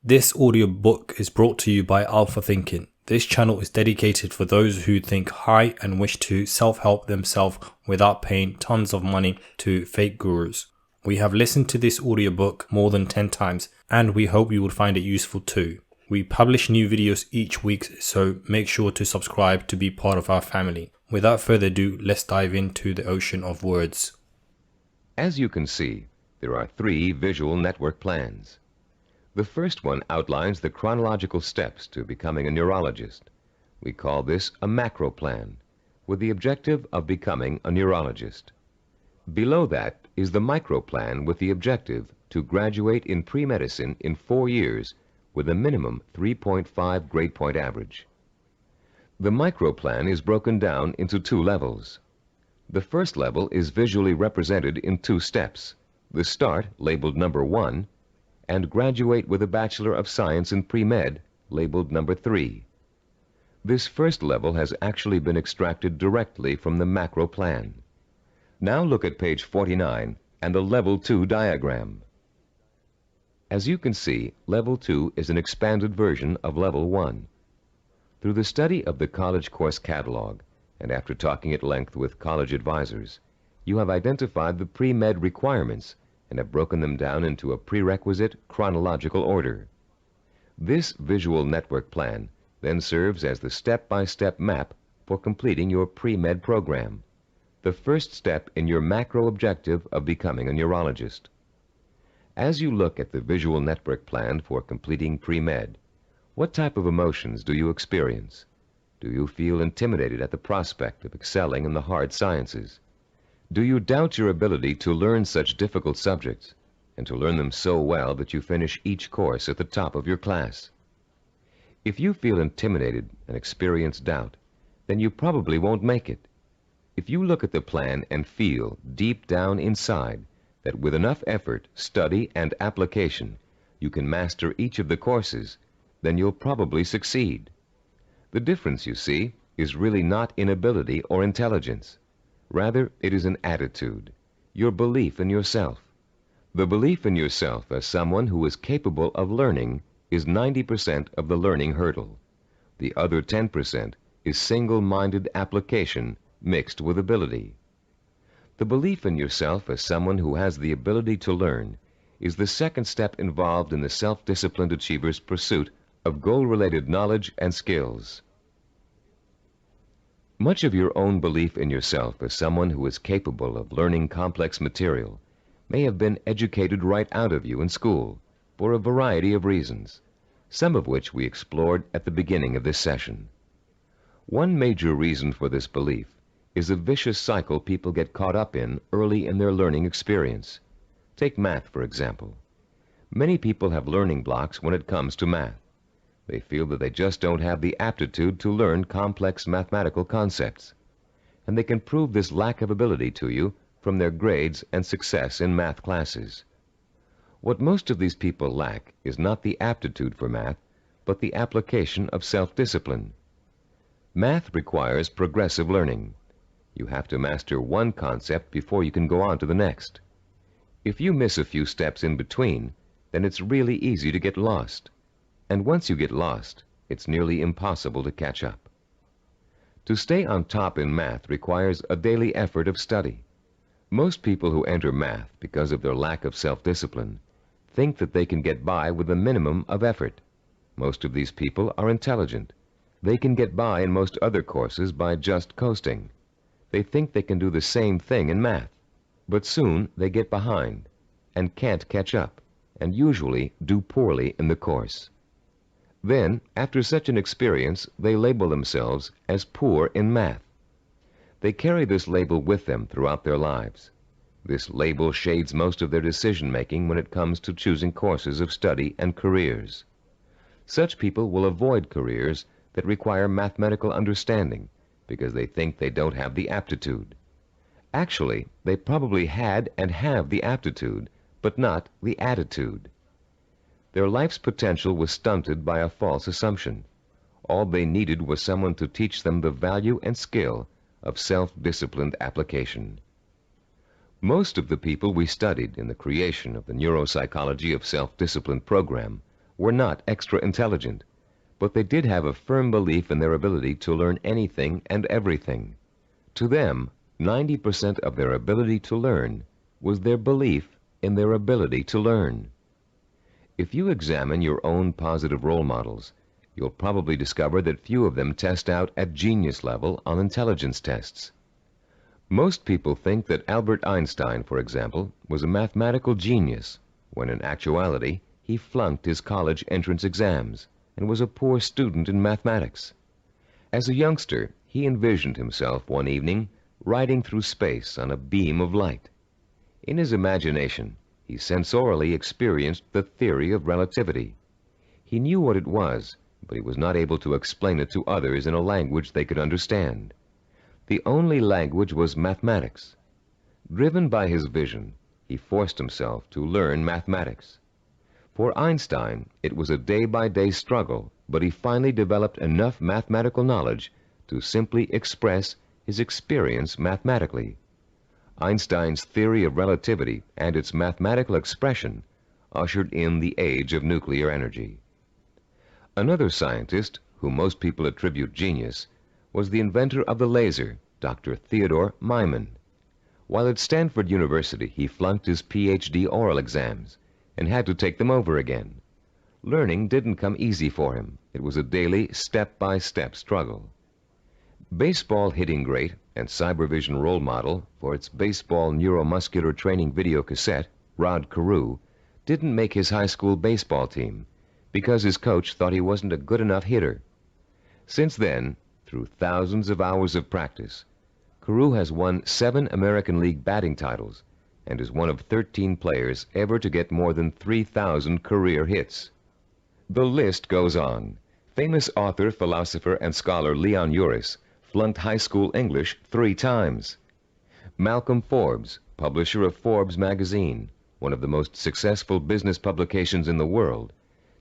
This audiobook is brought to you by Alpha Thinking. This channel is dedicated for those who think high and wish to self-help themselves without paying tons of money to fake gurus. We have listened to this audiobook more than 10 times and we hope you will find it useful too. We publish new videos each week, so make sure to subscribe to be part of our family. Without further ado, let's dive into the ocean of words. As you can see, there are 3 visual network plans. The first one outlines the chronological steps to becoming a neurologist. We call this a macro plan, with the objective of becoming a neurologist. Below that is the micro plan with the objective to graduate in pre-medicine in 4 years with a minimum 3.5 grade point average. The micro plan is broken down into 2 levels. The first level is visually represented in 2 steps. The start, labeled number 1, and graduate with a Bachelor of Science in Pre-Med, labeled number 3. This first level has actually been extracted directly from the macro plan. Now look at page 49 and the Level 2 diagram. As you can see, Level 2 is an expanded version of Level 1. Through the study of the college course catalog, and after talking at length with college advisors, you have identified the pre-med requirements and have broken them down into a prerequisite chronological order. This visual network plan then serves as the step-by-step map for completing your pre-med program, the first step in your macro objective of becoming a neurologist. As you look at the visual network plan for completing pre-med, what type of emotions do you experience? Do you feel intimidated at the prospect of excelling in the hard sciences? Do you doubt your ability to learn such difficult subjects, and to learn them so well that you finish each course at the top of your class? If you feel intimidated and experience doubt, then you probably won't make it. If you look at the plan and feel deep down inside that with enough effort, study, and application, you can master each of the courses, then you'll probably succeed. The difference, you see, is really not in ability or intelligence. Rather, it is an attitude, your belief in yourself. The belief in yourself as someone who is capable of learning is 90% of the learning hurdle. The other 10% is single-minded application mixed with ability. The belief in yourself as someone who has the ability to learn is the second step involved in the self-disciplined achiever's pursuit of goal-related knowledge and skills. Much of your own belief in yourself as someone who is capable of learning complex material may have been educated right out of you in school for a variety of reasons, some of which we explored at the beginning of this session. One major reason for this belief is a vicious cycle people get caught up in early in their learning experience. Take math, for example. Many people have learning blocks when it comes to math. They feel that they just don't have the aptitude to learn complex mathematical concepts. And they can prove this lack of ability to you from their grades and success in math classes. What most of these people lack is not the aptitude for math, but the application of self-discipline. Math requires progressive learning. You have to master one concept before you can go on to the next. If you miss a few steps in between, then it's really easy to get lost. And once you get lost, it's nearly impossible to catch up. To stay on top in math requires a daily effort of study. Most people who enter math because of their lack of self-discipline think that they can get by with a minimum of effort. Most of these people are intelligent. They can get by in most other courses by just coasting. They think they can do the same thing in math, but soon they get behind and can't catch up, and usually do poorly in the course. Then, after such an experience, they label themselves as poor in math. They carry this label with them throughout their lives. This label shades most of their decision-making when it comes to choosing courses of study and careers. Such people will avoid careers that require mathematical understanding because they think they don't have the aptitude. Actually, they probably had and have the aptitude, but not the attitude. Their life's potential was stunted by a false assumption. All they needed was someone to teach them the value and skill of self-disciplined application. Most of the people we studied in the creation of the Neuropsychology of Self-Discipline program were not extra intelligent, but they did have a firm belief in their ability to learn anything and everything. To them, 90% of their ability to learn was their belief in their ability to learn. If you examine your own positive role models, you'll probably discover that few of them test out at genius level on intelligence tests. Most people think that Albert Einstein, for example, was a mathematical genius, when in actuality he flunked his college entrance exams and was a poor student in mathematics. As a youngster, he envisioned himself one evening riding through space on a beam of light. In his imagination, he sensorially experienced the theory of relativity. He knew what it was, but he was not able to explain it to others in a language they could understand. The only language was mathematics. Driven by his vision, he forced himself to learn mathematics. For Einstein, it was a day-by-day struggle, but he finally developed enough mathematical knowledge to simply express his experience mathematically. Einstein's theory of relativity and its mathematical expression ushered in the age of nuclear energy. Another scientist, whom most people attribute genius, was the inventor of the laser, Dr. Theodore Maiman. While at Stanford University, he flunked his PhD oral exams and had to take them over again. Learning didn't come easy for him. It was a daily, step-by-step struggle. Baseball hitting great and cybervision role model for its baseball neuromuscular training video cassette, Rod Carew, didn't make his high school baseball team because his coach thought he wasn't a good enough hitter. Since then, through thousands of hours of practice, Carew has won 7 American League batting titles and is one of 13 players ever to get more than 3,000 career hits. The list goes on. Famous author, philosopher, and scholar Leon Uris flunked high school English 3 times. Malcolm Forbes, publisher of Forbes magazine, one of the most successful business publications in the world,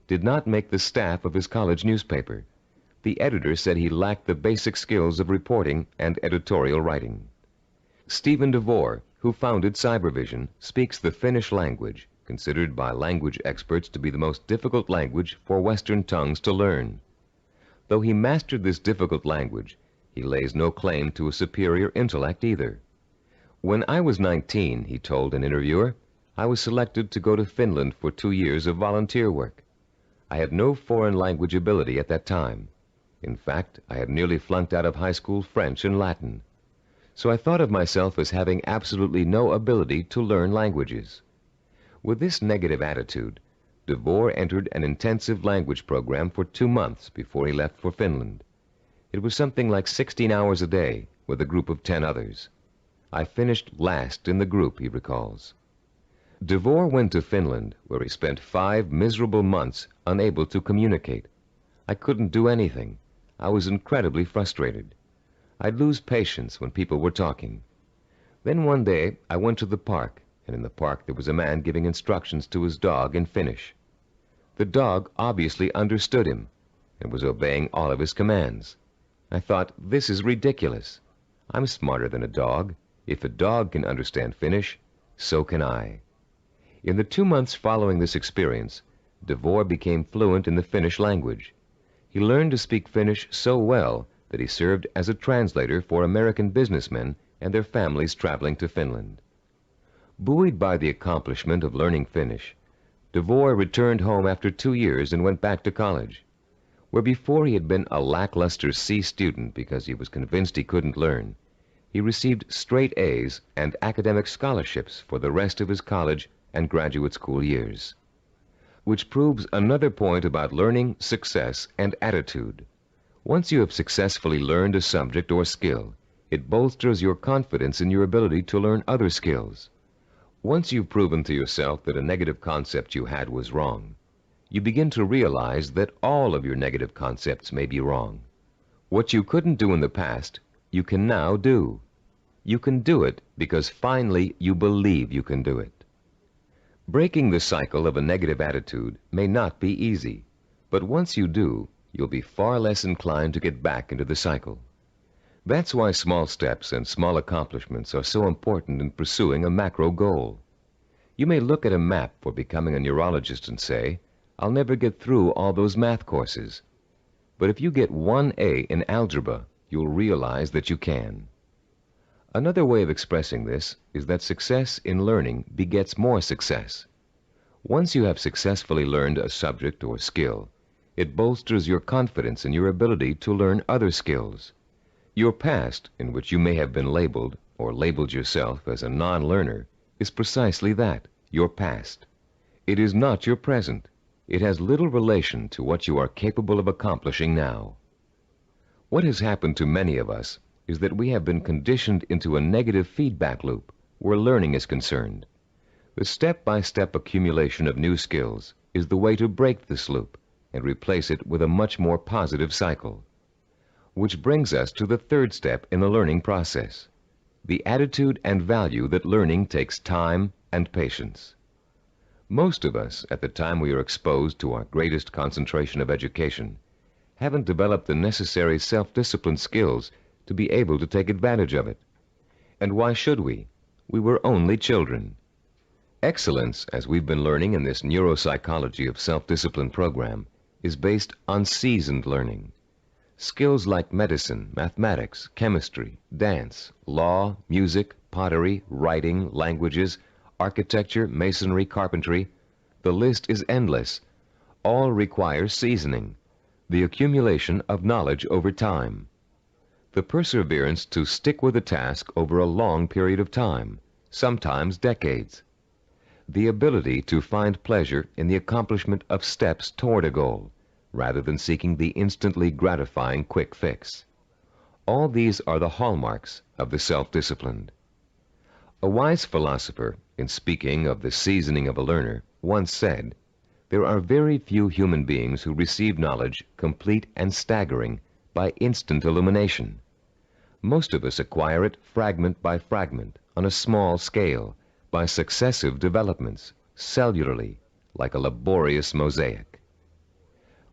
did not make the staff of his college newspaper. The editor said he lacked the basic skills of reporting and editorial writing. Stephen DeVore, who founded Cybervision, speaks the Finnish language, considered by language experts to be the most difficult language for Western tongues to learn. Though he mastered this difficult language, he lays no claim to a superior intellect either. When I was 19, he told an interviewer, I was selected to go to Finland for 2 years of volunteer work. I had no foreign language ability at that time. In fact, I had nearly flunked out of high school French and Latin. So I thought of myself as having absolutely no ability to learn languages. With this negative attitude, DeVore entered an intensive language program for 2 months before he left for Finland. It was something like 16 hours a day with a group of 10 others. I finished last in the group, he recalls. DeVore went to Finland, where he spent 5 miserable months unable to communicate. I couldn't do anything. I was incredibly frustrated. I'd lose patience when people were talking. Then one day I went to the park, and in the park there was a man giving instructions to his dog in Finnish. The dog obviously understood him and was obeying all of his commands. I thought, this is ridiculous. I'm smarter than a dog. If a dog can understand Finnish, so can I. In the 2 months following this experience, DeVore became fluent in the Finnish language. He learned to speak Finnish so well that he served as a translator for American businessmen and their families traveling to Finland. Buoyed by the accomplishment of learning Finnish, DeVore returned home after 2 years and went back to college. Where before he had been a lackluster C student because he was convinced he couldn't learn, he received straight A's and academic scholarships for the rest of his college and graduate school years. Which proves another point about learning, success, and attitude. Once you have successfully learned a subject or skill, it bolsters your confidence in your ability to learn other skills. Once you've proven to yourself that a negative concept you had was wrong, you begin to realize that all of your negative concepts may be wrong. What you couldn't do in the past, you can now do. You can do it because finally you believe you can do it. Breaking the cycle of a negative attitude may not be easy, but once you do, you'll be far less inclined to get back into the cycle. That's why small steps and small accomplishments are so important in pursuing a macro goal. You may look at a map for becoming a neurologist and say, I'll never get through all those math courses. But if you get 1A in algebra, you'll realize that you can. Another way of expressing this is that success in learning begets more success. Once you have successfully learned a subject or skill, it bolsters your confidence in your ability to learn other skills. Your past, in which you may have been labeled or labeled yourself as a non-learner, is precisely that, your past. It is not your present. It has little relation to what you are capable of accomplishing now. What has happened to many of us is that we have been conditioned into a negative feedback loop where learning is concerned. The step-by-step accumulation of new skills is the way to break this loop and replace it with a much more positive cycle. Which brings us to the third step in the learning process, the attitude and value that learning takes time and patience. Most of us, at the time we are exposed to our greatest concentration of education, haven't developed the necessary self-discipline skills to be able to take advantage of it. And why should we? We were only children. Excellence, as we've been learning in this neuropsychology of self-discipline program, is based on seasoned learning. Skills like medicine, mathematics, chemistry, dance, law, music, pottery, writing, languages, architecture, masonry, carpentry, the list is endless. All require seasoning, the accumulation of knowledge over time. The perseverance to stick with a task over a long period of time, sometimes decades. The ability to find pleasure in the accomplishment of steps toward a goal, rather than seeking the instantly gratifying quick fix. All these are the hallmarks of the self-disciplined. A wise philosopher, in speaking of the seasoning of a learner, once said, "There are very few human beings who receive knowledge complete and staggering by instant illumination. Most of us acquire it fragment by fragment, on a small scale, by successive developments, cellularly, like a laborious mosaic."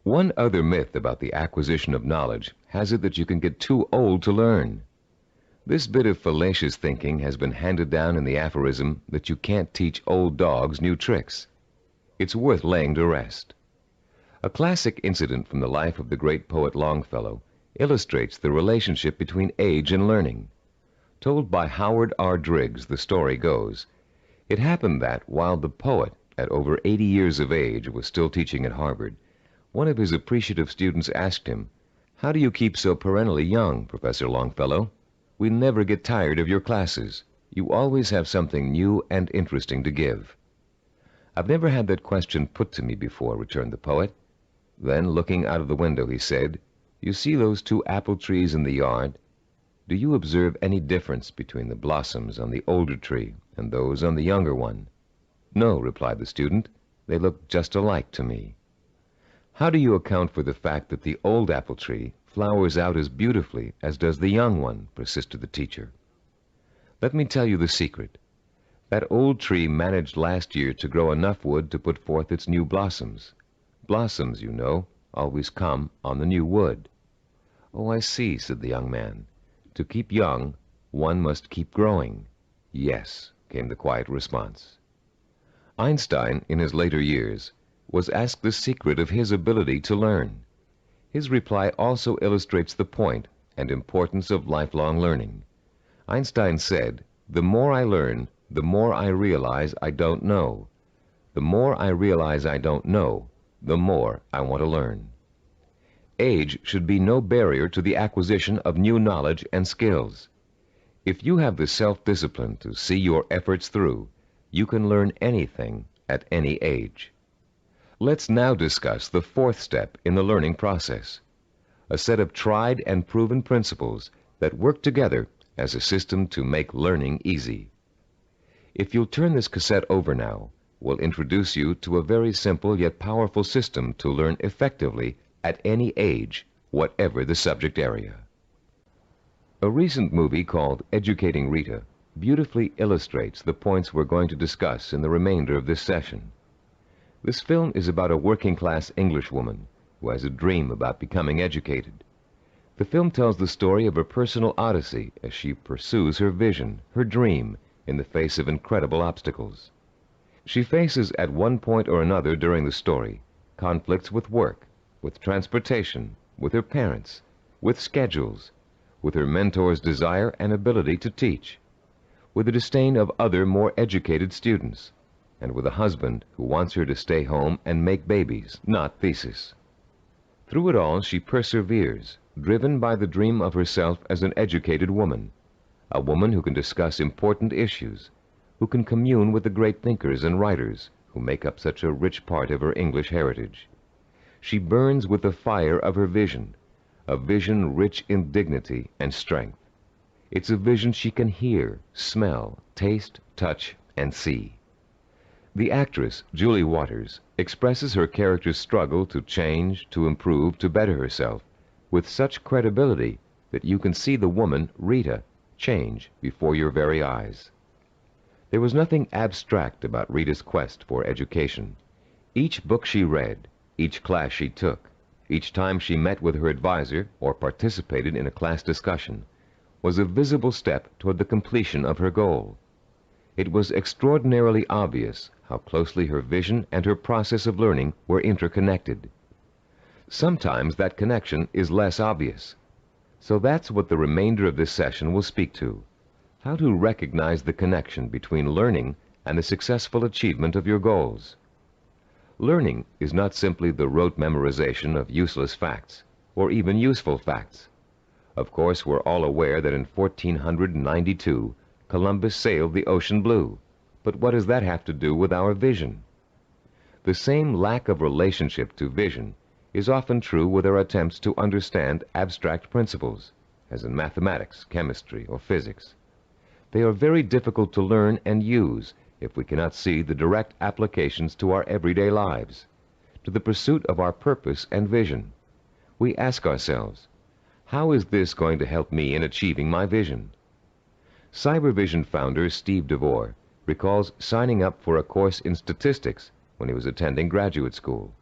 One other myth about the acquisition of knowledge has it that you can get too old to learn. This bit of fallacious thinking has been handed down in the aphorism that you can't teach old dogs new tricks. It's worth laying to rest. A classic incident from the life of the great poet Longfellow illustrates the relationship between age and learning. Told by Howard R. Driggs, the story goes, it happened that while the poet, at over 80 years of age, was still teaching at Harvard, one of his appreciative students asked him, "How do you keep so perennially young, Professor Longfellow? We never get tired of your classes. You always have something new and interesting to give." "I've never had that question put to me before," returned the poet. Then, looking out of the window, he said, "You see those 2 apple trees in the yard? Do you observe any difference between the blossoms on the older tree and those on the younger one?" "No," replied the student. "They look just alike to me." "How do you account for the fact that the old apple tree flowers out as beautifully as does the young one?" persisted the teacher. "Let me tell you the secret. That old tree managed last year to grow enough wood to put forth its new blossoms. Blossoms, you know, always come on the new wood." "Oh, I see," said the young man. "To keep young, one must keep growing." "Yes," came the quiet response. Einstein, in his later years, was asked the secret of his ability to learn. His reply also illustrates the point and importance of lifelong learning. Einstein said, "The more I learn, the more I realize I don't know. The more I realize I don't know, the more I want to learn." Age should be no barrier to the acquisition of new knowledge and skills. If you have the self-discipline to see your efforts through, you can learn anything at any age. Let's now discuss the fourth step in the learning process, a set of tried and proven principles that work together as a system to make learning easy. If you'll turn this cassette over now, we'll introduce you to a very simple yet powerful system to learn effectively at any age, whatever the subject area. A recent movie called Educating Rita beautifully illustrates the points we're going to discuss in the remainder of this session. This film is about a working-class Englishwoman who has a dream about becoming educated. The film tells the story of her personal odyssey as she pursues her vision, her dream, in the face of incredible obstacles. She faces at one point or another during the story conflicts with work, with transportation, with her parents, with schedules, with her mentor's desire and ability to teach, with the disdain of other more educated students, and with a husband who wants her to stay home and make babies, not thesis. Through it all, she perseveres, driven by the dream of herself as an educated woman, a woman who can discuss important issues, who can commune with the great thinkers and writers who make up such a rich part of her English heritage. She burns with the fire of her vision, a vision rich in dignity and strength. It's a vision she can hear, smell, taste, touch, and see. The actress, Julie Waters, expresses her character's struggle to change, to improve, to better herself, with such credibility that you can see the woman, Rita, change before your very eyes. There was nothing abstract about Rita's quest for education. Each book she read, each class she took, each time she met with her advisor or participated in a class discussion, was a visible step toward the completion of her goal. It was extraordinarily obvious how closely her vision and her process of learning were interconnected. Sometimes that connection is less obvious. So that's what the remainder of this session will speak to: how to recognize the connection between learning and the successful achievement of your goals. Learning is not simply the rote memorization of useless facts, or even useful facts. Of course, we're all aware that in 1492, Columbus sailed the ocean blue. But what does that have to do with our vision? The same lack of relationship to vision is often true with our attempts to understand abstract principles, as in mathematics, chemistry, or physics. They are very difficult to learn and use if we cannot see the direct applications to our everyday lives, to the pursuit of our purpose and vision. We ask ourselves, how is this going to help me in achieving my vision? Cybervision founder Steve DeVore recalls signing up for a course in statistics when he was attending graduate school.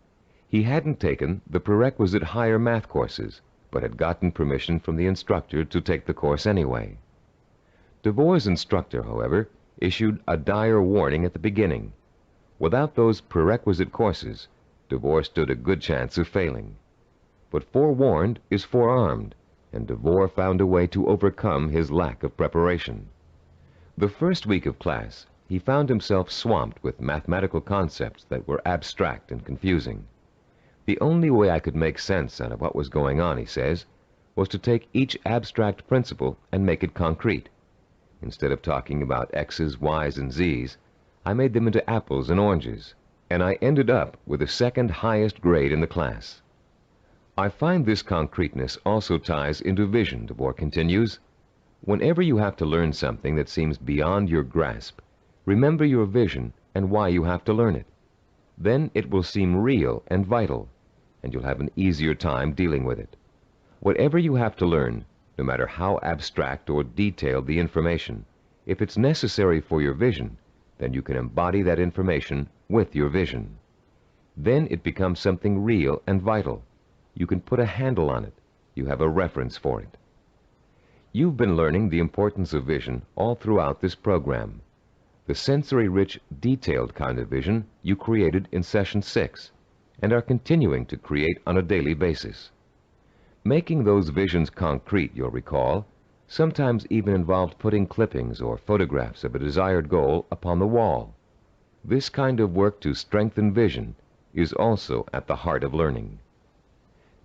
He hadn't taken the prerequisite higher math courses, but had gotten permission from the instructor to take the course anyway. DeVore's instructor, however, issued a dire warning at the beginning. Without those prerequisite courses, DeVore stood a good chance of failing. But forewarned is forearmed, and DeVore found a way to overcome his lack of preparation. The first week of class, he found himself swamped with mathematical concepts that were abstract and confusing. The only way I could make sense out of what was going on, he says, was to take each abstract principle and make it concrete. Instead of talking about X's, Y's, and Z's, I made them into apples and oranges, and I ended up with the second highest grade in the class. I find this concreteness also ties into vision, DeVore continues. Whenever you have to learn something that seems beyond your grasp, remember your vision and why you have to learn it. Then it will seem real and vital, and you'll have an easier time dealing with it. Whatever you have to learn, no matter how abstract or detailed the information, if it's necessary for your vision, then you can embody that information with your vision. Then it becomes something real and vital. You can put a handle on it. You have a reference for it. You've been learning the importance of vision all throughout this program. The sensory-rich, detailed kind of vision you created in Session 6 and are continuing to create on a daily basis. Making those visions concrete, you'll recall, sometimes even involved putting clippings or photographs of a desired goal upon the wall. This kind of work to strengthen vision is also at the heart of learning.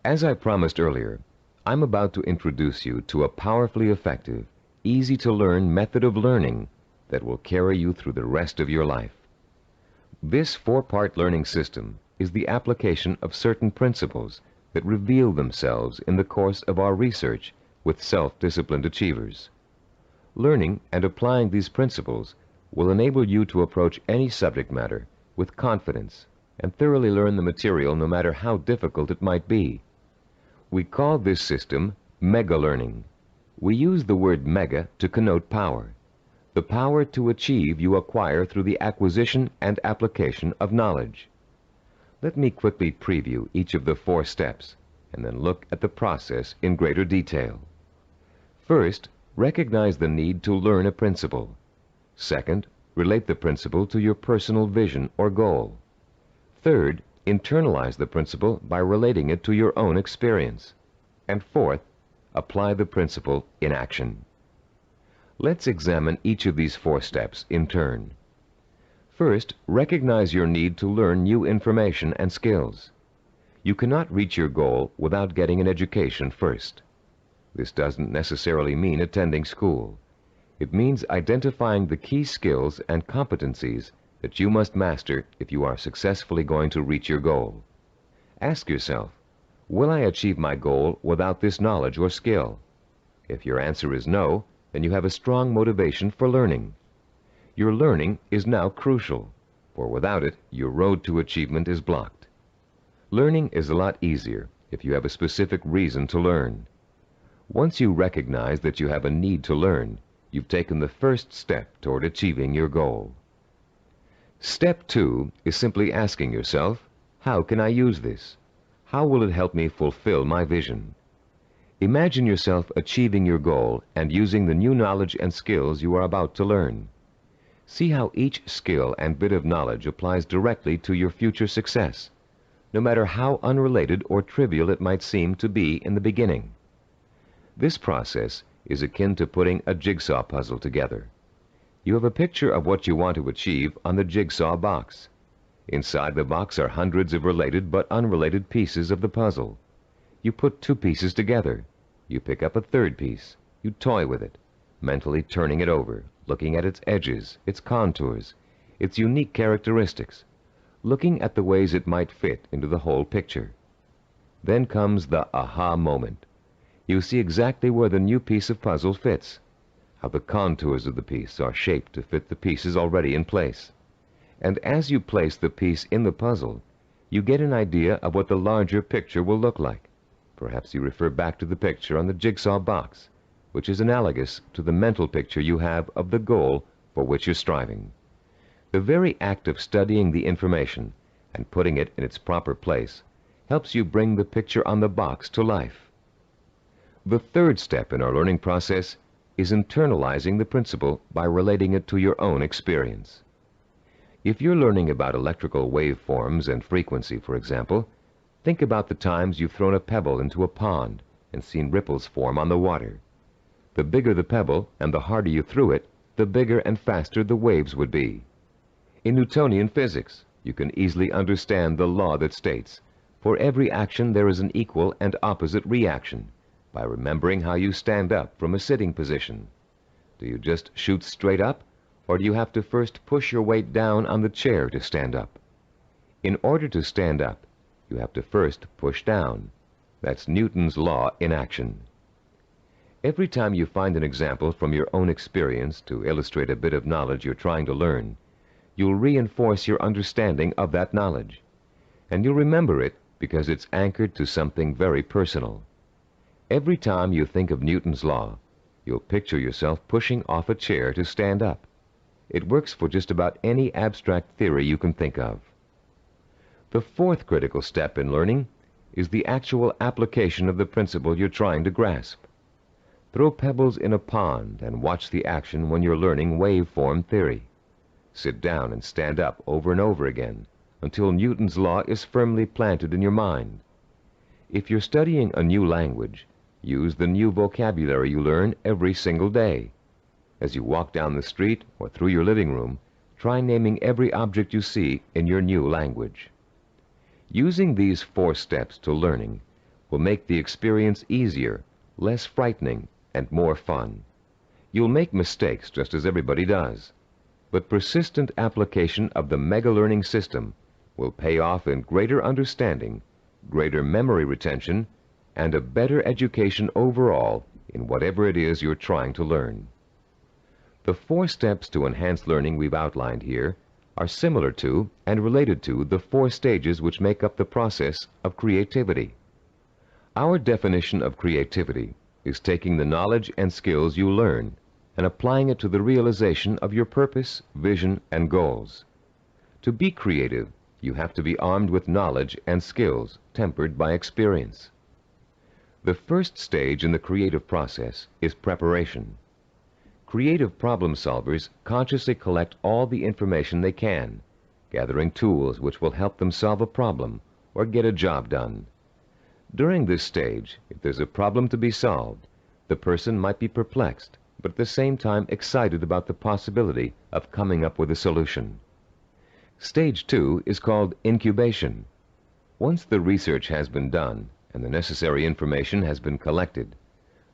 As I promised earlier, I'm about to introduce you to a powerfully effective, easy-to-learn method of learning that will carry you through the rest of your life. This four-part learning system is the application of certain principles that reveal themselves in the course of our research with self-disciplined achievers. Learning and applying these principles will enable you to approach any subject matter with confidence and thoroughly learn the material no matter how difficult it might be. We call this system mega-learning. We use the word mega to connote power. The power to achieve you acquire through the acquisition and application of knowledge. Let me quickly preview each of the 4 steps and then look at the process in greater detail. First, recognize the need to learn a principle. Second, relate the principle to your personal vision or goal. Third, internalize the principle by relating it to your own experience. And fourth, apply the principle in action. Let's examine each of these 4 steps in turn. First, recognize your need to learn new information and skills. You cannot reach your goal without getting an education first. This doesn't necessarily mean attending school. It means identifying the key skills and competencies that you must master if you are successfully going to reach your goal. Ask yourself, will I achieve my goal without this knowledge or skill? If your answer is no, then you have a strong motivation for learning. Your learning is now crucial, for without it, your road to achievement is blocked. Learning is a lot easier if you have a specific reason to learn. Once you recognize that you have a need to learn, you've taken the first step toward achieving your goal. Step 2 is simply asking yourself, how can I use this? How will it help me fulfill my vision? Imagine yourself achieving your goal and using the new knowledge and skills you are about to learn. See how each skill and bit of knowledge applies directly to your future success, no matter how unrelated or trivial it might seem to be in the beginning. This process is akin to putting a jigsaw puzzle together. You have a picture of what you want to achieve on the jigsaw box. Inside the box are hundreds of related but unrelated pieces of the puzzle. You put 2 pieces together. You pick up a 3rd piece. You toy with it, mentally turning it over, looking at its edges, its contours, its unique characteristics, looking at the ways it might fit into the whole picture. Then comes the aha moment. You see exactly where the new piece of puzzle fits, how the contours of the piece are shaped to fit the pieces already in place. And as you place the piece in the puzzle, you get an idea of what the larger picture will look like. Perhaps you refer back to the picture on the jigsaw box, which is analogous to the mental picture you have of the goal for which you're striving. The very act of studying the information and putting it in its proper place helps you bring the picture on the box to life. The 3rd step in our learning process is internalizing the principle by relating it to your own experience. If you're learning about electrical waveforms and frequency, for example, think about the times you've thrown a pebble into a pond and seen ripples form on the water. The bigger the pebble and the harder you threw it, the bigger and faster the waves would be. In Newtonian physics, you can easily understand the law that states, for every action there is an equal and opposite reaction, by remembering how you stand up from a sitting position. Do you just shoot straight up, or do you have to first push your weight down on the chair to stand up? In order to stand up, you have to first push down. That's Newton's law in action. Every time you find an example from your own experience to illustrate a bit of knowledge you're trying to learn, you'll reinforce your understanding of that knowledge. And you'll remember it because it's anchored to something very personal. Every time you think of Newton's law, you'll picture yourself pushing off a chair to stand up. It works for just about any abstract theory you can think of. The 4th critical step in learning is the actual application of the principle you're trying to grasp. Throw pebbles in a pond and watch the action when you're learning waveform theory. Sit down and stand up over and over again until Newton's law is firmly planted in your mind. If you're studying a new language, use the new vocabulary you learn every single day. As you walk down the street or through your living room, try naming every object you see in your new language. Using these 4 steps to learning will make the experience easier, less frightening, and more fun. You'll make mistakes just as everybody does, but persistent application of the mega learning system will pay off in greater understanding, greater memory retention, and a better education overall in whatever it is you're trying to learn. The 4 steps to enhance learning we've outlined here are similar to and related to the 4 stages which make up the process of creativity. Our definition of creativity is taking the knowledge and skills you learn and applying it to the realization of your purpose, vision, and goals. To be creative, you have to be armed with knowledge and skills tempered by experience. The first stage in the creative process is preparation. Creative problem solvers consciously collect all the information they can, gathering tools which will help them solve a problem or get a job done. During this stage, if there's a problem to be solved, the person might be perplexed, but at the same time excited about the possibility of coming up with a solution. Stage 2 is called incubation. Once the research has been done and the necessary information has been collected,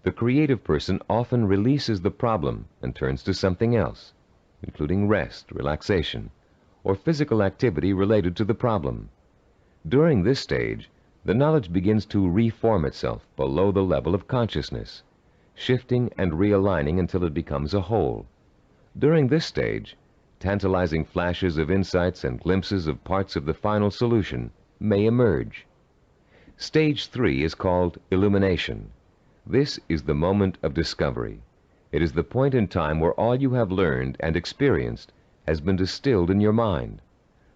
the creative person often releases the problem and turns to something else, including rest, relaxation, or physical activity related to the problem. During this stage, the knowledge begins to reform itself below the level of consciousness, shifting and realigning until it becomes a whole. During this stage, tantalizing flashes of insights and glimpses of parts of the final solution may emerge. Stage 3 is called illumination. This is the moment of discovery. It is the point in time where all you have learned and experienced has been distilled in your mind.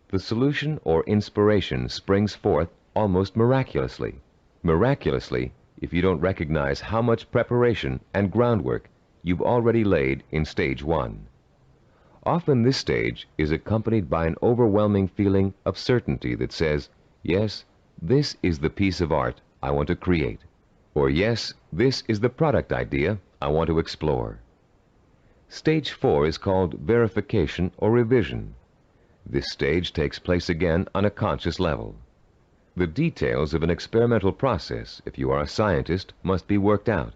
The solution or inspiration springs forth almost miraculously. Miraculously, if you don't recognize how much preparation and groundwork you've already laid in stage 1. Often this stage is accompanied by an overwhelming feeling of certainty that says, yes, this is the piece of art I want to create. Or yes, this is the product idea I want to explore. Stage 4 is called verification or revision. This stage takes place again on a conscious level. The details of an experimental process, if you are a scientist, must be worked out.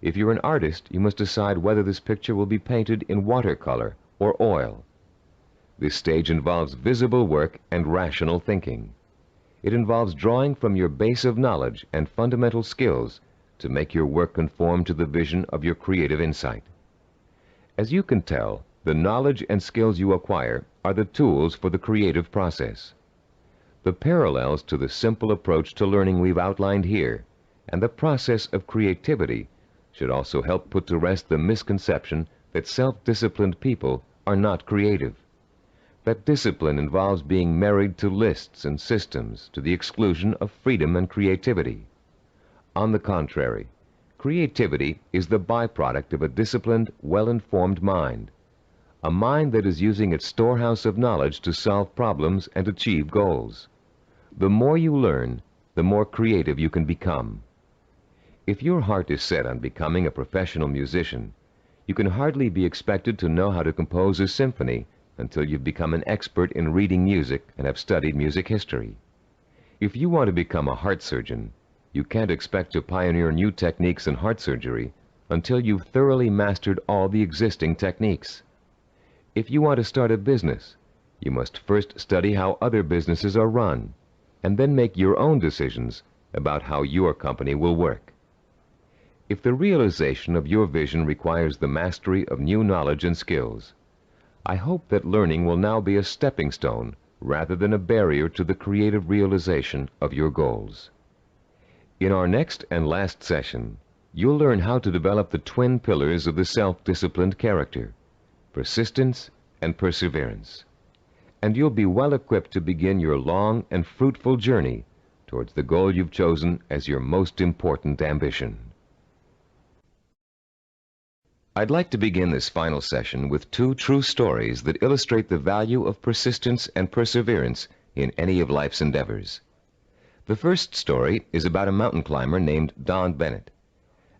If you're an artist, you must decide whether this picture will be painted in watercolor or oil. This stage involves visible work and rational thinking. It involves drawing from your base of knowledge and fundamental skills to make your work conform to the vision of your creative insight. As you can tell, the knowledge and skills you acquire are the tools for the creative process. The parallels to the simple approach to learning we've outlined here and the process of creativity should also help put to rest the misconception that self-disciplined people are not creative. That discipline involves being married to lists and systems to the exclusion of freedom and creativity. On the contrary, creativity is the byproduct of a disciplined, well-informed mind, a mind that is using its storehouse of knowledge to solve problems and achieve goals. The more you learn, the more creative you can become. If your heart is set on becoming a professional musician, you can hardly be expected to know how to compose a symphony until you've become an expert in reading music and have studied music history. If you want to become a heart surgeon, you can't expect to pioneer new techniques in heart surgery until you've thoroughly mastered all the existing techniques. If you want to start a business, you must first study how other businesses are run, and then make your own decisions about how your company will work. If the realization of your vision requires the mastery of new knowledge and skills, I hope that learning will now be a stepping stone rather than a barrier to the creative realization of your goals. In our next and last session, you'll learn how to develop the twin pillars of the self-disciplined character, persistence and perseverance. And you'll be well equipped to begin your long and fruitful journey towards the goal you've chosen as your most important ambition. I'd like to begin this final session with 2 true stories that illustrate the value of persistence and perseverance in any of life's endeavors. The first story is about a mountain climber named Don Bennett.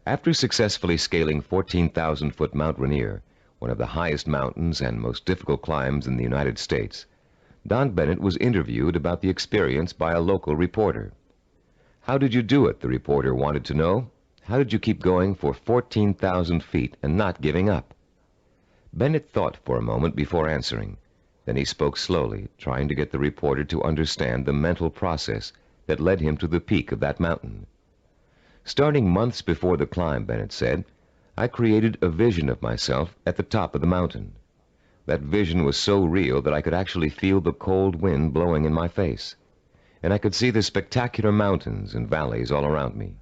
After successfully scaling 14,000-foot Mount Rainier, one of the highest mountains and most difficult climbs in the United States, Don Bennett was interviewed about the experience by a local reporter. "How did you do it?" the reporter wanted to know. "How did you keep going for 14,000 feet and not giving up?" Bennett thought for a moment before answering. Then he spoke slowly, trying to get the reporter to understand the mental process that led him to the peak of that mountain. "Starting months before the climb," Bennett said, "I created a vision of myself at the top of the mountain. That vision was so real that I could actually feel the cold wind blowing in my face, and I could see the spectacular mountains and valleys all around me.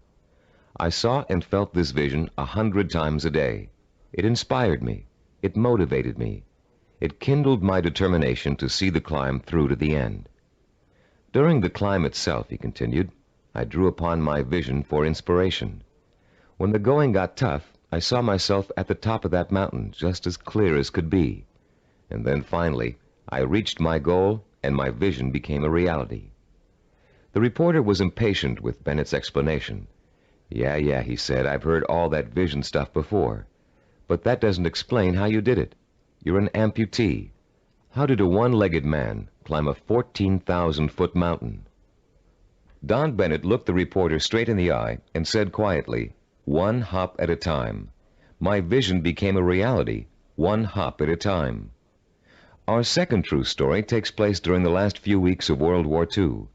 I saw and felt this vision 100 times a day. It inspired me. It motivated me. It kindled my determination to see the climb through to the end. During the climb itself," he continued, "I drew upon my vision for inspiration. When the going got tough, I saw myself at the top of that mountain just as clear as could be. And then finally, I reached my goal, and my vision became a reality. The reporter was impatient with Bennett's explanation. Yeah, he said, I've heard all that vision stuff before. But that doesn't explain how you did it. You're an amputee. How did a one-legged man climb a 14,000-foot mountain? Don Bennett looked the reporter straight in the eye and said quietly, "One hop at a time. My vision became a reality, one hop at a time." Our second true story takes place during the last few weeks of World War II.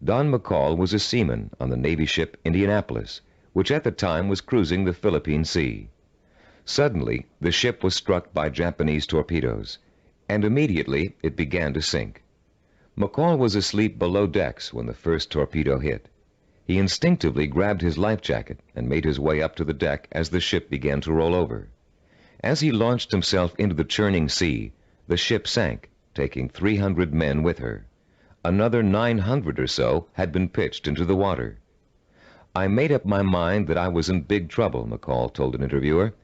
Don McCall was a seaman on the Navy ship Indianapolis, which at the time was cruising the Philippine Sea. Suddenly, the ship was struck by Japanese torpedoes, and immediately it began to sink. McCall was asleep below decks when the first torpedo hit. He instinctively grabbed his life jacket and made his way up to the deck as the ship began to roll over. As he launched himself into the churning sea, the ship sank, taking 300 men with her. Another 900 or so had been pitched into the water. "I made up my mind that I was in big trouble," McCall told an interviewer,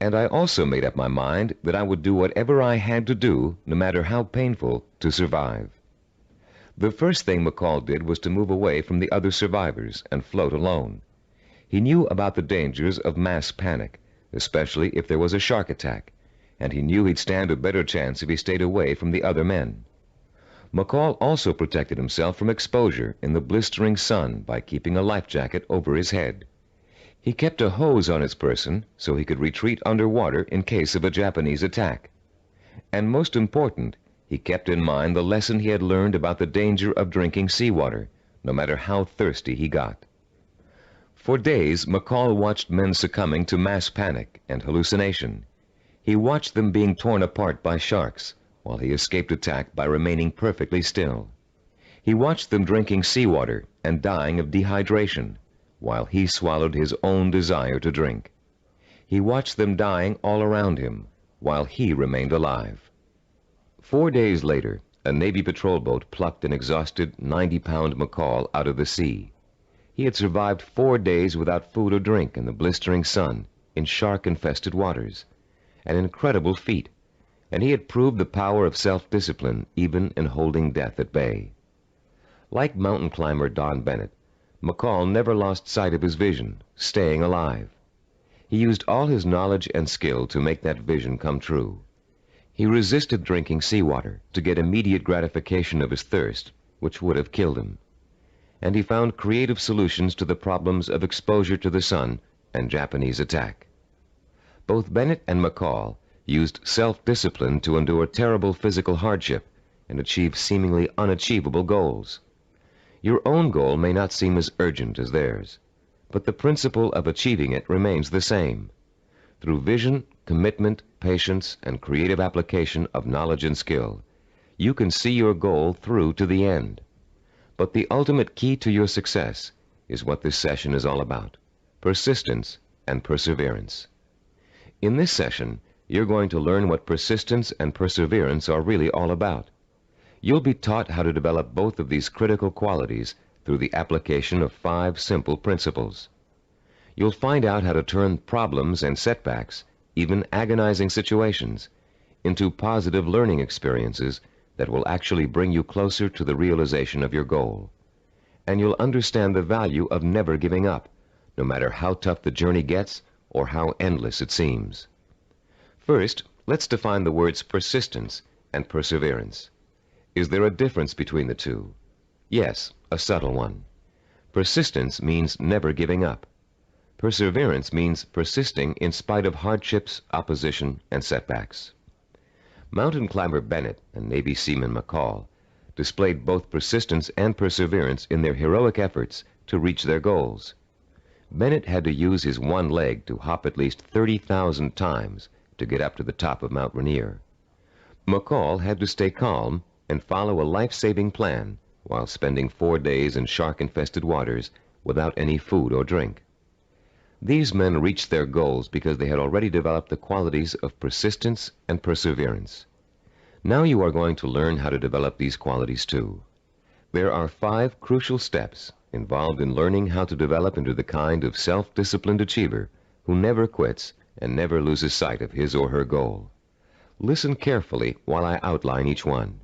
"and I also made up my mind that I would do whatever I had to do, no matter how painful, to survive." The first thing McCall did was to move away from the other survivors and float alone. He knew about the dangers of mass panic, especially if there was a shark attack, and he knew he'd stand a better chance if he stayed away from the other men. McCall also protected himself from exposure in the blistering sun by keeping a life jacket over his head. He kept a hose on his person so he could retreat underwater in case of a Japanese attack. And most important, he kept in mind the lesson he had learned about the danger of drinking seawater, no matter how thirsty he got. For days, McCall watched men succumbing to mass panic and hallucination. He watched them being torn apart by sharks, while he escaped attack by remaining perfectly still. He watched them drinking seawater and dying of dehydration, while he swallowed his own desire to drink. He watched them dying all around him, while he remained alive. 4 days later, a Navy patrol boat plucked an exhausted 90-pound McCall out of the sea. He had survived 4 days without food or drink in the blistering sun, in shark-infested waters. An incredible feat, and he had proved the power of self-discipline even in holding death at bay. Like mountain climber Don Bennett, McCall never lost sight of his vision, staying alive. He used all his knowledge and skill to make that vision come true. He resisted drinking seawater to get immediate gratification of his thirst, which would have killed him. And he found creative solutions to the problems of exposure to the sun and Japanese attack. Both Bennett and McCall used self-discipline to endure terrible physical hardship and achieve seemingly unachievable goals. Your own goal may not seem as urgent as theirs, but the principle of achieving it remains the same. Through vision, commitment, patience, and creative application of knowledge and skill, you can see your goal through to the end. But the ultimate key to your success is what this session is all about: persistence and perseverance. In this session, you're going to learn what persistence and perseverance are really all about. You'll be taught how to develop both of these critical qualities through the application of 5 simple principles. You'll find out how to turn problems and setbacks, even agonizing situations, into positive learning experiences that will actually bring you closer to the realization of your goal. And you'll understand the value of never giving up, no matter how tough the journey gets or how endless it seems. First, let's define the words persistence and perseverance. Is there a difference between the two? Yes, a subtle one. Persistence means never giving up. Perseverance means persisting in spite of hardships, opposition, and setbacks. Mountain climber Bennett and Navy seaman McCall displayed both persistence and perseverance in their heroic efforts to reach their goals. Bennett had to use his one leg to hop at least 30,000 times to get up to the top of Mount Rainier. McCall had to stay calm and follow a life-saving plan while spending 4 days in shark-infested waters without any food or drink. These men reached their goals because they had already developed the qualities of persistence and perseverance. Now you are going to learn how to develop these qualities too. There are 5 crucial steps involved in learning how to develop into the kind of self-disciplined achiever who never quits and never loses sight of his or her goal. Listen carefully while I outline each one.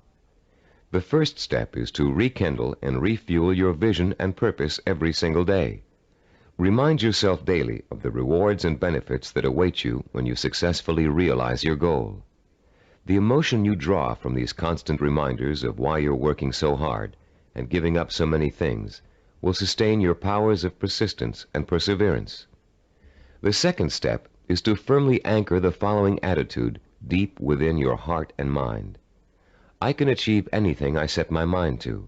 The first step is to rekindle and refuel your vision and purpose every single day. Remind yourself daily of the rewards and benefits that await you when you successfully realize your goal. The emotion you draw from these constant reminders of why you're working so hard and giving up so many things will sustain your powers of persistence and perseverance. The second step is to firmly anchor the following attitude deep within your heart and mind. I can achieve anything I set my mind to.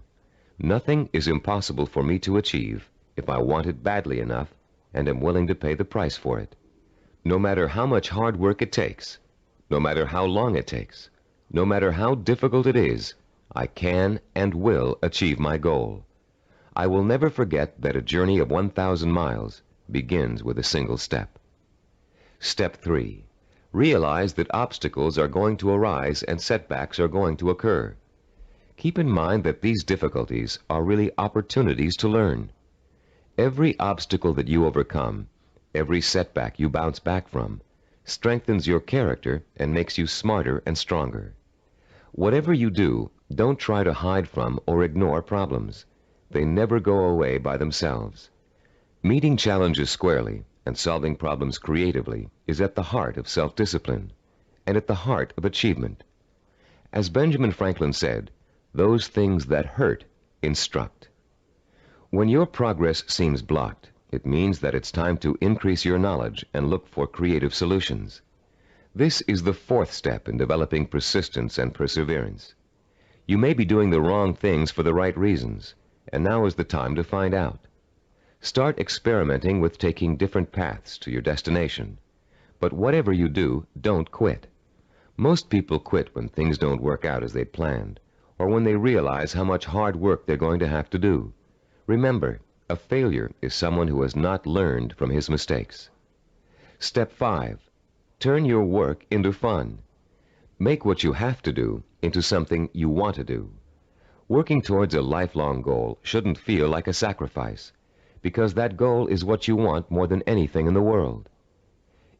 Nothing is impossible for me to achieve if I want it badly enough and am willing to pay the price for it. No matter how much hard work it takes, no matter how long it takes, no matter how difficult it is, I can and will achieve my goal. I will never forget that a journey of 1,000 miles begins with a single step. Step 3. Realize that obstacles are going to arise and setbacks are going to occur. Keep in mind that these difficulties are really opportunities to learn. Every obstacle that you overcome, every setback you bounce back from, strengthens your character and makes you smarter and stronger. Whatever you do, don't try to hide from or ignore problems. They never go away by themselves. Meeting challenges squarely and solving problems creatively is at the heart of self-discipline and at the heart of achievement. As Benjamin Franklin said, those things that hurt instruct. When your progress seems blocked, it means that it's time to increase your knowledge and look for creative solutions. This is the fourth step in developing persistence and perseverance. You may be doing the wrong things for the right reasons, and now is the time to find out. Start experimenting with taking different paths to your destination. But whatever you do, don't quit. Most people quit when things don't work out as they planned, or when they realize how much hard work they're going to have to do. Remember, a failure is someone who has not learned from his mistakes. Step 5. Turn your work into fun. Make what you have to do into something you want to do. Working towards a lifelong goal shouldn't feel like a sacrifice, because that goal is what you want more than anything in the world.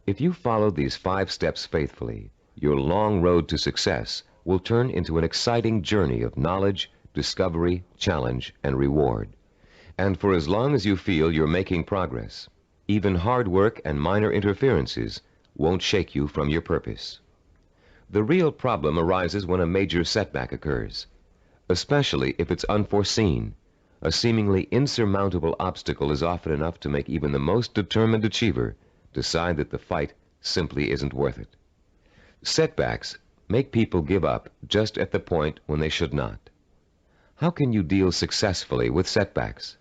If you follow these 5 steps faithfully, your long road to success will turn into an exciting journey of knowledge, discovery, challenge, and reward. And for as long as you feel you're making progress, even hard work and minor interferences won't shake you from your purpose. The real problem arises when a major setback occurs, especially if it's unforeseen. A seemingly insurmountable obstacle is often enough to make even the most determined achiever decide that the fight simply isn't worth it. Setbacks make people give up just at the point when they should not. How can you deal successfully with setbacks?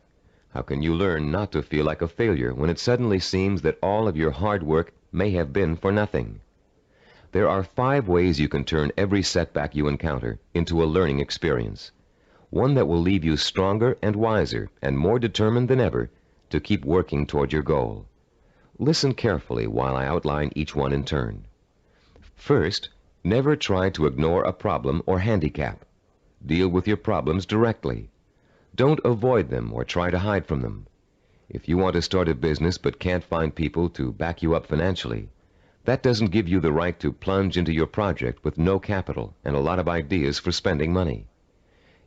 How can you learn not to feel like a failure when it suddenly seems that all of your hard work may have been for nothing? There are 5 ways you can turn every setback you encounter into a learning experience, one that will leave you stronger and wiser and more determined than ever to keep working toward your goal. Listen carefully while I outline each one in turn. First, never try to ignore a problem or handicap. Deal with your problems directly. Don't avoid them or try to hide from them. If you want to start a business but can't find people to back you up financially, that doesn't give you the right to plunge into your project with no capital and a lot of ideas for spending money.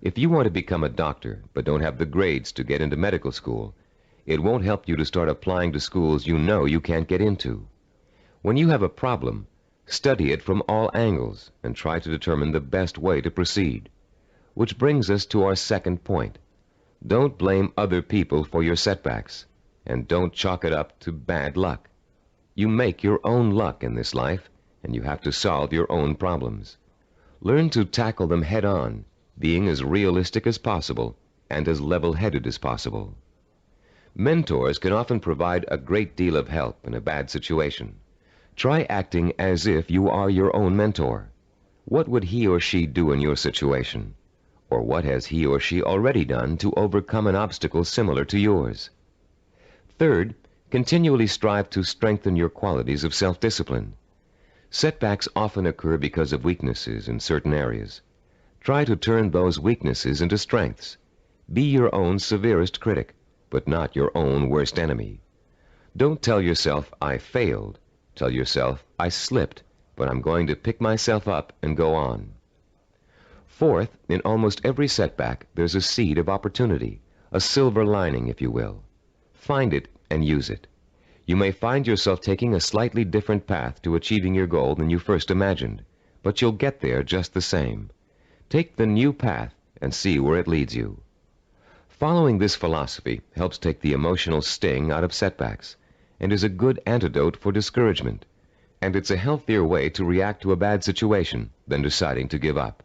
If you want to become a doctor but don't have the grades to get into medical school, it won't help you to start applying to schools you know you can't get into. When you have a problem, study it from all angles and try to determine the best way to proceed. Which brings us to our second point. Don't blame other people for your setbacks, and don't chalk it up to bad luck. You make your own luck in this life, and you have to solve your own problems. Learn to tackle them head on, being as realistic as possible and as level-headed as possible. Mentors can often provide a great deal of help in a bad situation. Try acting as if you are your own mentor. What would he or she do in your situation? Or what has he or she already done to overcome an obstacle similar to yours? Third, continually strive to strengthen your qualities of self-discipline. Setbacks often occur because of weaknesses in certain areas. Try to turn those weaknesses into strengths. Be your own severest critic, but not your own worst enemy. Don't tell yourself, I failed. Tell yourself, I slipped, but I'm going to pick myself up and go on. Fourth, in almost every setback, there's a seed of opportunity, a silver lining, if you will. Find it and use it. You may find yourself taking a slightly different path to achieving your goal than you first imagined, but you'll get there just the same. Take the new path and see where it leads you. Following this philosophy helps take the emotional sting out of setbacks and is a good antidote for discouragement, and it's a healthier way to react to a bad situation than deciding to give up.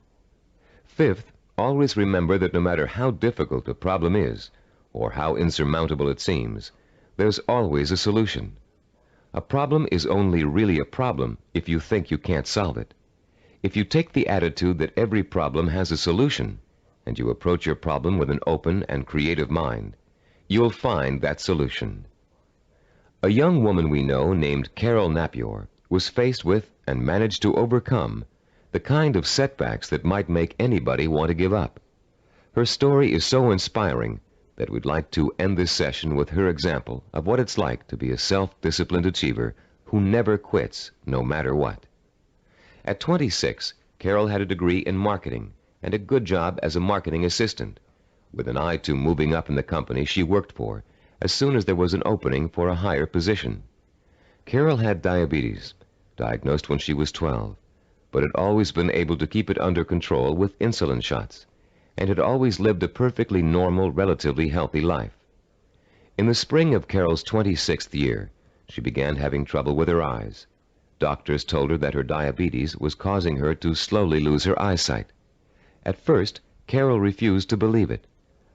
Fifth, always remember that no matter how difficult a problem is, or how insurmountable it seems, there's always a solution. A problem is only really a problem if you think you can't solve it. If you take the attitude that every problem has a solution, and you approach your problem with an open and creative mind, you'll find that solution. A young woman we know named Carol Napier was faced with and managed to overcome the kind of setbacks that might make anybody want to give up. Her story is so inspiring that we'd like to end this session with her example of what it's like to be a self-disciplined achiever who never quits no matter what. At 26, Carol had a degree in marketing and a good job as a marketing assistant, with an eye to moving up in the company she worked for as soon as there was an opening for a higher position. Carol had diabetes, diagnosed when she was 12, but had always been able to keep it under control with insulin shots, and had always lived a perfectly normal, relatively healthy life. In the spring of Carol's 26th year, she began having trouble with her eyes. Doctors told her that her diabetes was causing her to slowly lose her eyesight. At first, Carol refused to believe it,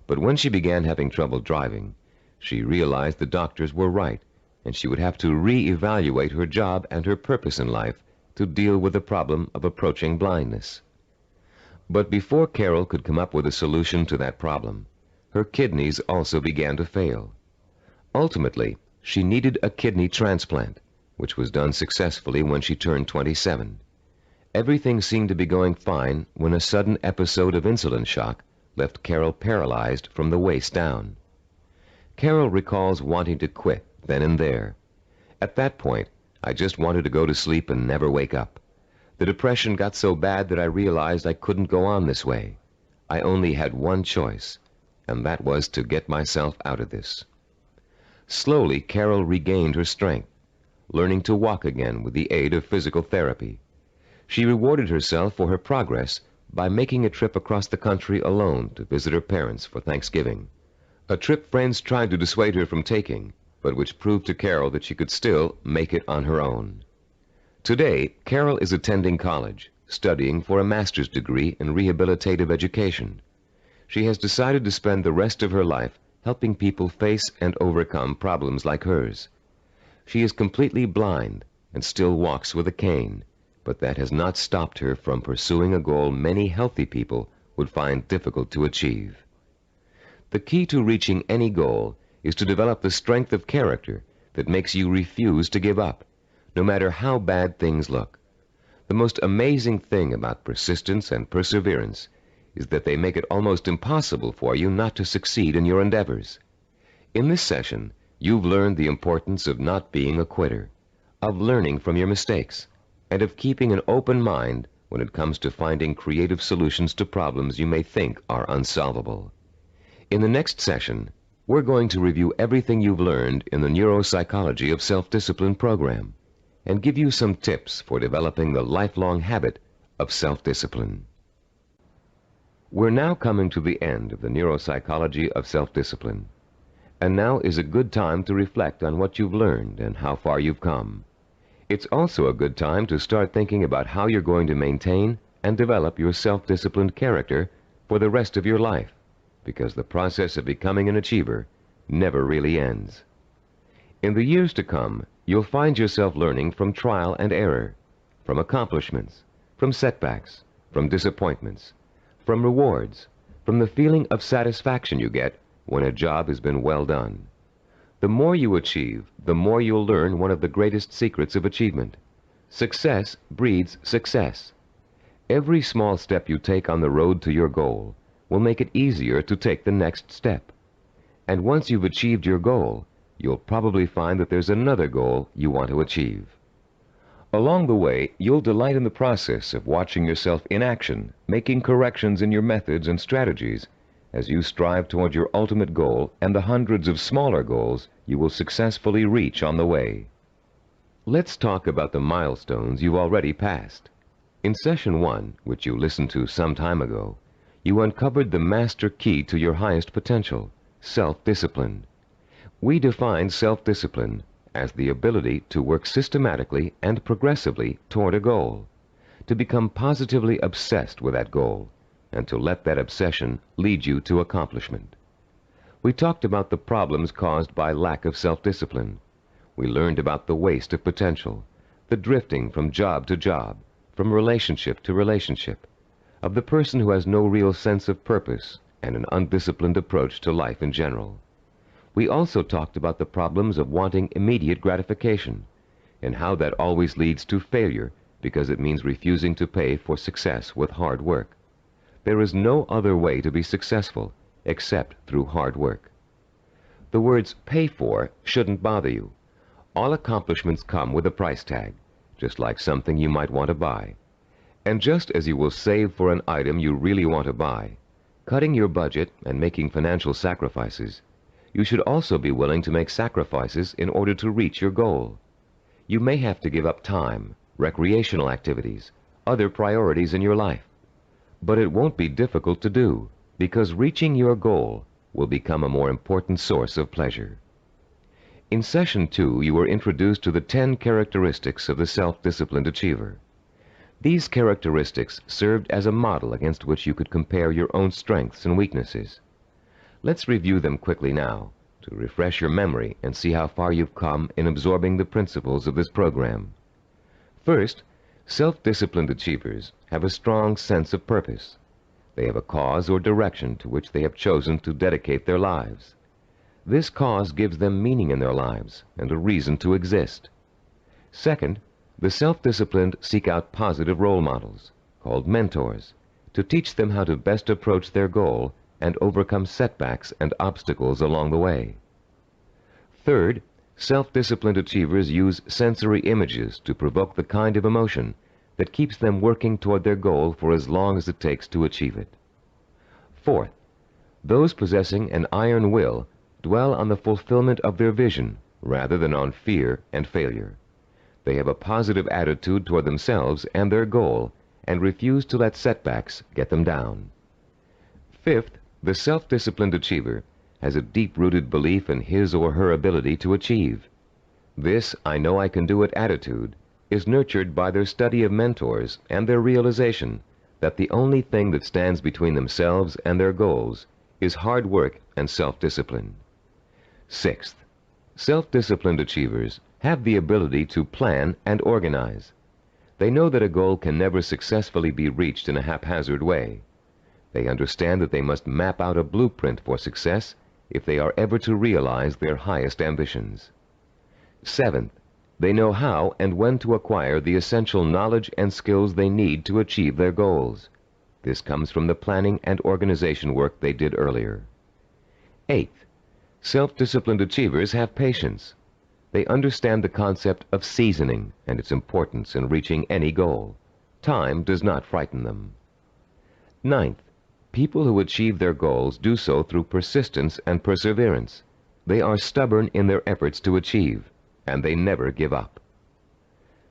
but when she began having trouble driving, she realized the doctors were right, and she would have to re-evaluate her job and her purpose in life to deal with the problem of approaching blindness. But before Carol could come up with a solution to that problem, her kidneys also began to fail. Ultimately, she needed a kidney transplant, which was done successfully when she turned 27. Everything seemed to be going fine when a sudden episode of insulin shock left Carol paralyzed from the waist down. Carol recalls wanting to quit then and there. At that point, I just wanted to go to sleep and never wake up. The depression got so bad that I realized I couldn't go on this way. I only had one choice, and that was to get myself out of this. Slowly, Carol regained her strength, learning to walk again with the aid of physical therapy. She rewarded herself for her progress by making a trip across the country alone to visit her parents for Thanksgiving. A trip friends tried to dissuade her from taking, but which proved to Carol that she could still make it on her own. Today, Carol is attending college, studying for a master's degree in rehabilitative education. She has decided to spend the rest of her life helping people face and overcome problems like hers. She is completely blind and still walks with a cane, but that has not stopped her from pursuing a goal many healthy people would find difficult to achieve. The key to reaching any goal is to develop the strength of character that makes you refuse to give up, no matter how bad things look. The most amazing thing about persistence and perseverance is that they make it almost impossible for you not to succeed in your endeavors. In this session, you've learned the importance of not being a quitter, of learning from your mistakes, and of keeping an open mind when it comes to finding creative solutions to problems you may think are unsolvable. In the next session, we're going to review everything you've learned in the Neuropsychology of Self-Discipline program and give you some tips for developing the lifelong habit of self-discipline. We're now coming to the end of the Neuropsychology of Self-Discipline, and now is a good time to reflect on what you've learned and how far you've come. It's also a good time to start thinking about how you're going to maintain and develop your self-disciplined character for the rest of your life, because the process of becoming an achiever never really ends. In the years to come, you'll find yourself learning from trial and error, from accomplishments, from setbacks, from disappointments, from rewards, from the feeling of satisfaction you get when a job has been well done. The more you achieve, the more you'll learn one of the greatest secrets of achievement. Success breeds success. Every small step you take on the road to your goal will make it easier to take the next step. And once you've achieved your goal, you'll probably find that there's another goal you want to achieve. Along the way, you'll delight in the process of watching yourself in action, making corrections in your methods and strategies as you strive toward your ultimate goal and the hundreds of smaller goals you will successfully reach on the way. Let's talk about the milestones you've already passed. In Session 1, which you listened to some time ago, you uncovered the master key to your highest potential, self-discipline. We define self-discipline as the ability to work systematically and progressively toward a goal, to become positively obsessed with that goal, and to let that obsession lead you to accomplishment. We talked about the problems caused by lack of self-discipline. We learned about the waste of potential, the drifting from job to job, from relationship to relationship, of the person who has no real sense of purpose and an undisciplined approach to life in general. We also talked about the problems of wanting immediate gratification and how that always leads to failure because it means refusing to pay for success with hard work. There is no other way to be successful except through hard work. The words pay for shouldn't bother you. All accomplishments come with a price tag, just like something you might want to buy. And just as you will save for an item you really want to buy, cutting your budget and making financial sacrifices, you should also be willing to make sacrifices in order to reach your goal. You may have to give up time, recreational activities, other priorities in your life. But it won't be difficult to do, because reaching your goal will become a more important source of pleasure. In Session 2, you were introduced to the 10 characteristics of the self-disciplined achiever. These characteristics served as a model against which you could compare your own strengths and weaknesses. Let's review them quickly now to refresh your memory and see how far you've come in absorbing the principles of this program. First, self-disciplined achievers have a strong sense of purpose. They have a cause or direction to which they have chosen to dedicate their lives. This cause gives them meaning in their lives and a reason to exist. Second, the self-disciplined seek out positive role models, called mentors, to teach them how to best approach their goal and overcome setbacks and obstacles along the way. Third, self-disciplined achievers use sensory images to provoke the kind of emotion that keeps them working toward their goal for as long as it takes to achieve it. Fourth, those possessing an iron will dwell on the fulfillment of their vision rather than on fear and failure. They have a positive attitude toward themselves and their goal and refuse to let setbacks get them down. Fifth, the self-disciplined achiever has a deep-rooted belief in his or her ability to achieve. This "I know I can do it" attitude is nurtured by their study of mentors and their realization that the only thing that stands between themselves and their goals is hard work and self-discipline. Sixth, self-disciplined achievers have the ability to plan and organize. They know that a goal can never successfully be reached in a haphazard way. They understand that they must map out a blueprint for success if they are ever to realize their highest ambitions. Seventh, they know how and when to acquire the essential knowledge and skills they need to achieve their goals. This comes from the planning and organization work they did earlier. Eighth, self-disciplined achievers have patience. They understand the concept of seasoning and its importance in reaching any goal. Time does not frighten them. Ninth, people who achieve their goals do so through persistence and perseverance. They are stubborn in their efforts to achieve, and they never give up.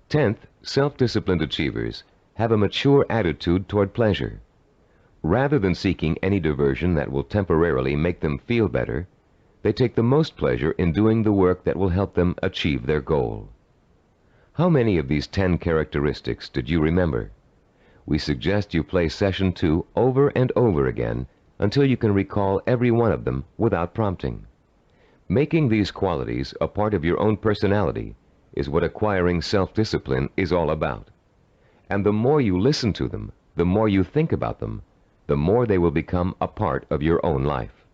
10th, self-disciplined achievers have a mature attitude toward pleasure. Rather than seeking any diversion that will temporarily make them feel better, they take the most pleasure in doing the work that will help them achieve their goal. How many of these 10 characteristics did you remember? We suggest you play Session 2 over and over again until you can recall every one of them without prompting. Making these qualities a part of your own personality is what acquiring self-discipline is all about. And the more you listen to them, the more you think about them, the more they will become a part of your own life.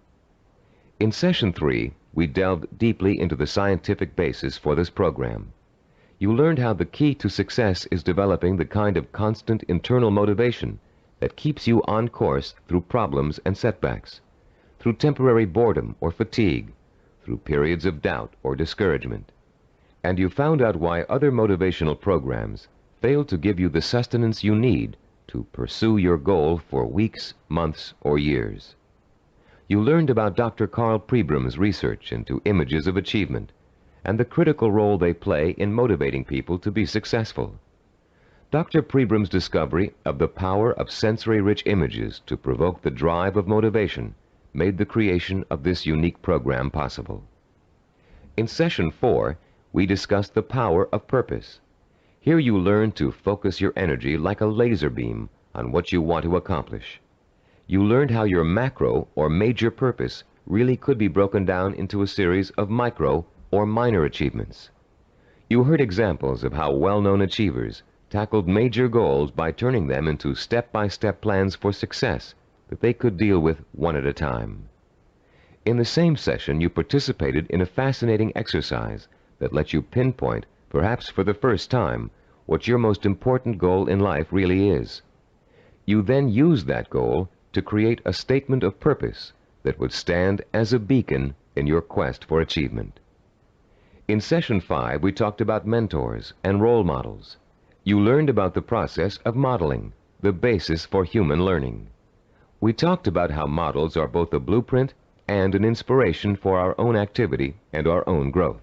In Session 3, we delved deeply into the scientific basis for this program. You learned how the key to success is developing the kind of constant internal motivation that keeps you on course through problems and setbacks, through temporary boredom or fatigue, through periods of doubt or discouragement. And you found out why other motivational programs fail to give you the sustenance you need to pursue your goal for weeks, months, or years. You learned about Dr. Carl Pribram's research into images of achievement and the critical role they play in motivating people to be successful. Dr. Pribram's discovery of the power of sensory-rich images to provoke the drive of motivation made the creation of this unique program possible. In Session 4, we discussed the power of purpose. Here you learn to focus your energy like a laser beam on what you want to accomplish. You learned how your macro or major purpose really could be broken down into a series of micro or minor achievements. You heard examples of how well-known achievers tackled major goals by turning them into step-by-step plans for success that they could deal with one at a time. In the same session, you participated in a fascinating exercise that lets you pinpoint, perhaps for the first time, what your most important goal in life really is. You then used that goal to create a statement of purpose that would stand as a beacon in your quest for achievement. In Session 5, we talked about mentors and role models. You learned about the process of modeling, the basis for human learning. We talked about how models are both a blueprint and an inspiration for our own activity and our own growth.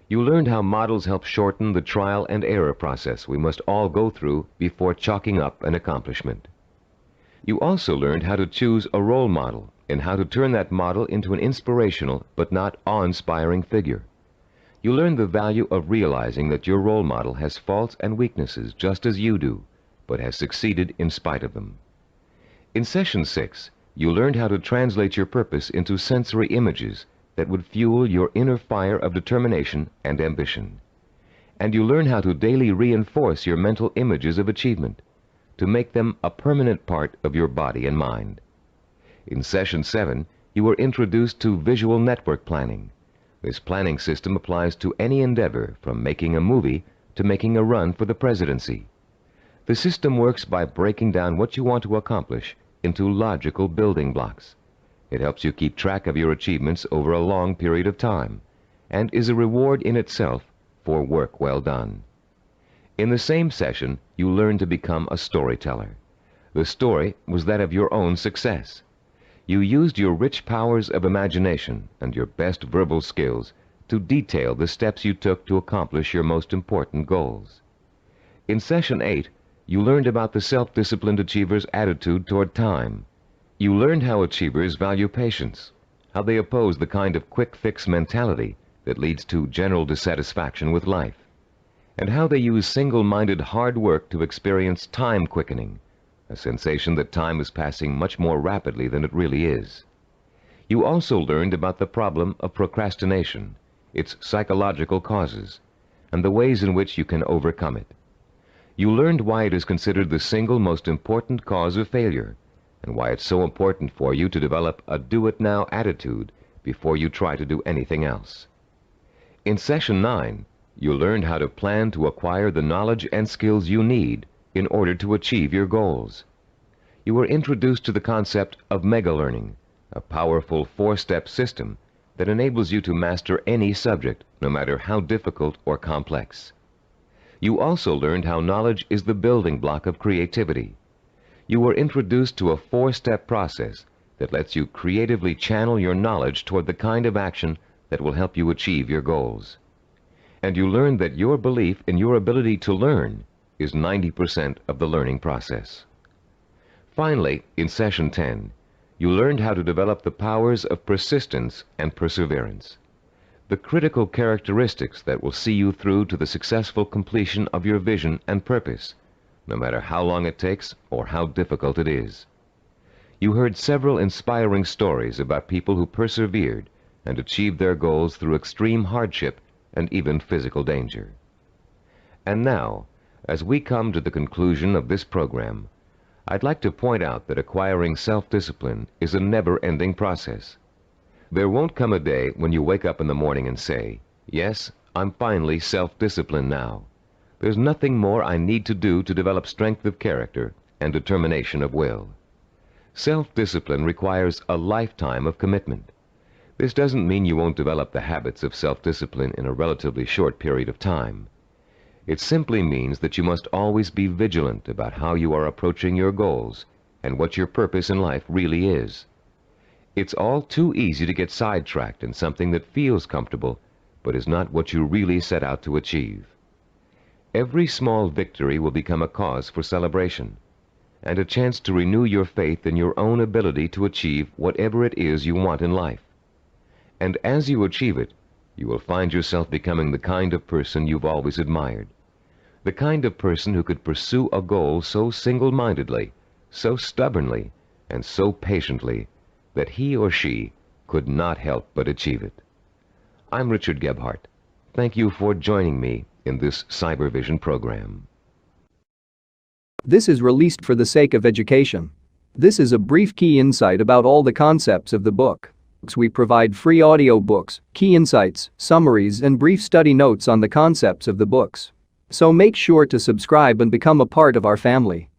You learned how models help shorten the trial and error process we must all go through before chalking up an accomplishment. You also learned how to choose a role model and how to turn that model into an inspirational but not awe-inspiring figure. You learned the value of realizing that your role model has faults and weaknesses just as you do, but has succeeded in spite of them. In Session 6, you learned how to translate your purpose into sensory images that would fuel your inner fire of determination and ambition. And you learn how to daily reinforce your mental images of achievement, to make them a permanent part of your body and mind. In Session 7, you were introduced to visual network planning. This planning system applies to any endeavor, from making a movie to making a run for the presidency. The system works by breaking down what you want to accomplish into logical building blocks. It helps you keep track of your achievements over a long period of time, and is a reward in itself for work well done. In the same session, you learned to become a storyteller. The story was that of your own success. You used your rich powers of imagination and your best verbal skills to detail the steps you took to accomplish your most important goals. In Session 8, you learned about the self-disciplined achiever's attitude toward time. You learned how achievers value patience, how they oppose the kind of quick-fix mentality that leads to general dissatisfaction with life, and how they use single-minded hard work to experience time quickening, a sensation that time is passing much more rapidly than it really is. You also learned about the problem of procrastination, its psychological causes, and the ways in which you can overcome it. You learned why it is considered the single most important cause of failure, and why it's so important for you to develop a do-it-now attitude before you try to do anything else. In Session 9, you learned how to plan to acquire the knowledge and skills you need in order to achieve your goals. You were introduced to the concept of mega-learning, a powerful 4-step system that enables you to master any subject, no matter how difficult or complex. You also learned how knowledge is the building block of creativity. You were introduced to a 4-step process that lets you creatively channel your knowledge toward the kind of action that will help you achieve your goals. And you learned that your belief in your ability to learn is 90% of the learning process. Finally, in Session 10, you learned how to develop the powers of persistence and perseverance, the critical characteristics that will see you through to the successful completion of your vision and purpose, no matter how long it takes or how difficult it is. You heard several inspiring stories about people who persevered and achieved their goals through extreme hardship and even physical danger. And now, as we come to the conclusion of this program, I'd like to point out that acquiring self-discipline is a never-ending process. There won't come a day when you wake up in the morning and say, "Yes, I'm finally self-disciplined now. There's nothing more I need to do to develop strength of character and determination of will." Self-discipline requires a lifetime of commitment. This doesn't mean you won't develop the habits of self-discipline in a relatively short period of time. It simply means that you must always be vigilant about how you are approaching your goals and what your purpose in life really is. It's all too easy to get sidetracked in something that feels comfortable, but is not what you really set out to achieve. Every small victory will become a cause for celebration, and a chance to renew your faith in your own ability to achieve whatever it is you want in life. And as you achieve it, you will find yourself becoming the kind of person you've always admired. The kind of person who could pursue a goal so single-mindedly, so stubbornly, and so patiently that he or she could not help but achieve it. I'm Richard Gebhardt. Thank you for joining me in this Cybervision program. This is released for the sake of education. This is a brief key insight about all the concepts of the book. We provide free audiobooks, key insights, summaries, and brief study notes on the concepts of the books. So make sure to subscribe and become a part of our family.